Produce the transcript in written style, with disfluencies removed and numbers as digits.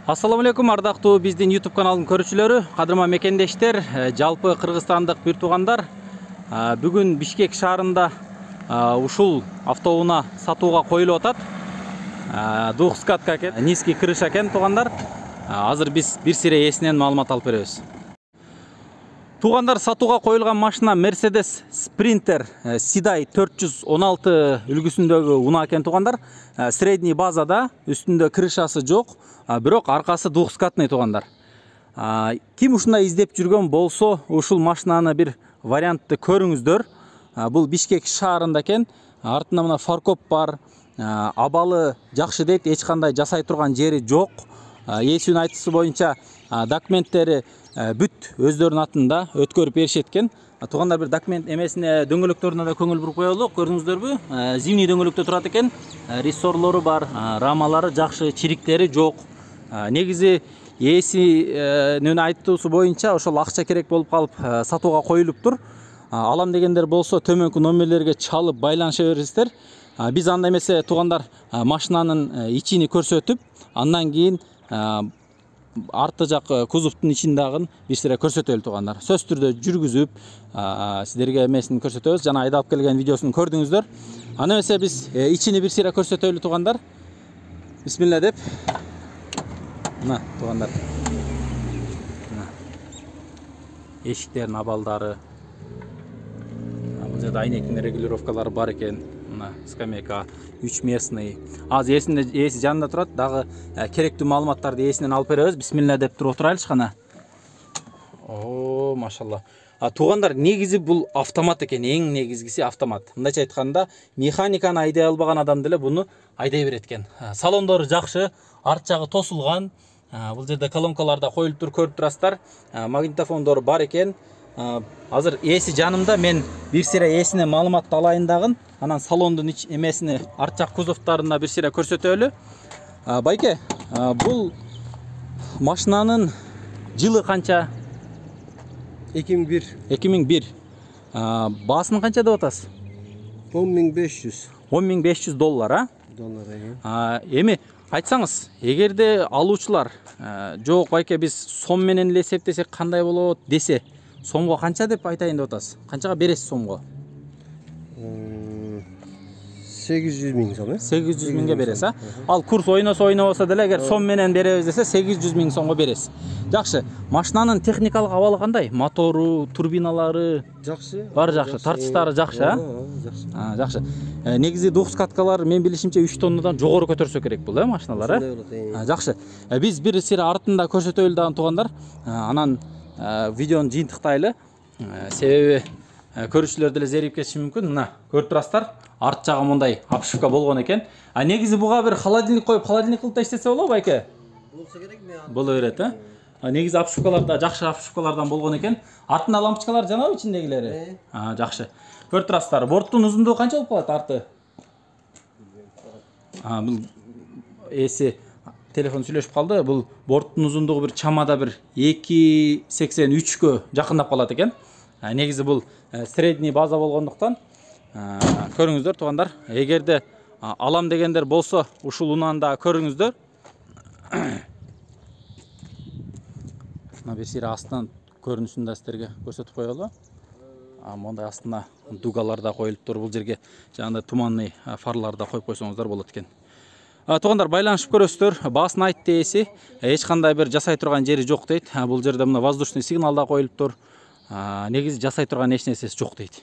Ассаламу алейкум, ардактуу биздин YouTube каналынын көрүүчүлөрү, кадырма мекендештер, жалпы кыргызстандык бир туугандар. Бүгүн Бишкек шаарында ушул автоунаа сатууга коюлуп атат. Двухскатка экен, низкий крыша экен туугандар. Азыр биз бир сире ээсинен маалымат алып беребиз. Туугандар, сатууга коюлган машина Mercedes Sprinter Sidai 416 үлгүсүндөгү унаа экен туугандар. Средний базада, үстүндө крышасы жок, бирок аркасы двухскатный туугандар. Ким ушундай издеп жүргөн болсо, ушул машинаны бир вариантты көрүңүздөр. Бул Бишкек шаарында экен. Артында мына фаркоп бар. Абалы жакшы дейт, эч кандай жасай турган жери жок. Ээсинин айтуусу боюнча документтери бүт өздөрүнүн атында өткөрүп беришет экен. Туугандар, бир документ эмесине, дөңгөлөктөрүнө да көңүл буруп коелу. Көрдүңүздөрбү? Зимний дөңгөлөктө турат экен. Рессорлору бар, рамалары жакшы, чириктери жок. Негизи ээсинин айтуусу боюнча ошол акча керек болуп калып сатууга коюлуптур. Алам дегендер болсо төмөнкү номерлерге чалып байланыша бересиздер. Биз анда эмесе туугандар машинанын ичини көрсөтүп, андан кийин арты жак кузовтун ичин дагы бир сире көрсөтөлү туугандар. Сөз түрдө жүргүзүп, сиздерге эмесин көрсөтөбүз. Жана айдалып келген видеосун көрдүңүздөр. Аны эмесе биз ичини бир сире көрсөтөлү туугандар. Бисмилла деп. Мына туугандар. Мына. Эшиктердин абалдары. Бул жерде айнектин регулировкалары бар экен. Мына скамейка 3 местный. Азыр ээси жанында турат, дагы керектүү маалыматтарды ээсинен алып беребиз. Бисмилла деп туруп турайлычы кана. О, машалла. Туугандар, негизи бул автомат экен, эң негизгиси автомат. Мындайча айтканда, механиканы айдай албаган адам деле буну айдай берет экен. Салондору жакшы, арт жагы тосулган. Бул жерде колонкалар да коюлуп тур, көрүп турасыздар. Магнитофондору бар экен. Азыр ээси жанымда, мен бир сире ээсинен маалыматты алайын дагы. Анан салондун эмесини, арт жак кузовтарына бир сире көрсөтөлү. Байке, бул машинанын жылы канча? 2001. 2001. Баасын канча деп атасыз? 10.500. 10.500 доллар, Эми айтсаңыз, эгерде алуучулар жок байке биз сом менен эле эсептесек кандай болот десе, сомго канча деп айтайын деп атасыз? Канчага бересиз сомго? 800.000 сом, 800.000ге бересиз, Ал курс ойносо деле, эгер сом менен беребиз десе 800.000 сомго бересиз. Жакшы. Машинанын техникалык абалы кандай? Мотору, турбиналары жакшы. Баары жакшы, тартыштары жакшы, Жакшы. Жакшы. Негизи двухскаткалар мен билишимче 3 тоннадан жогору көтөрсө керек бул, машиналар, Жакшы. Биз бир сире артында көрсөтөлү дагы туугандар. Анан видеону жыйынтыктайлы. Себеби көрүүчүлөр деле зерип кетиши мүмкүн. Мына, көрүп турасыздар. Арт жагы мындай обшивка болгон экен. Негизи буга бир холодильник коюп, холодильник кылып да иштесе болобу, байке? Болсо керек мен. Боло берет, Негизи обшивкалар да жакшы обшивкалардан болгон экен. Артында лампочкалар жанабы ичиндегилери? Жакшы. Көрүп турасыздар. Борттун узундугу канча болуп калат арты? Бул ээси телефон сүйлөшүп калды. Бул борттун узундугу бир чамада бир 2.83кө жакындап калат экен. Негизи бул средний база болгондуктан көрүңүздөр туугандар. Эгерде алам дегендер болсо, ушул унааны да көрүңүздөр. Мына бир сире астынан көрүнүшүн да сиздерге көрсөтүп коелу. Мондай астына дугалар да коюлуп тур. Бул жерге жанагындай туманный фарларды да коюп койсоңуздар болот экен. Туугандар, байланышып көрөсүздөр. Баасын айтты ээси, эч кандай бир жасай турган жери жок дейт. Бул жерде мына воздушный сигнал да коюлуп тур. Негизи жасай турган эч нерсеси жок дейт.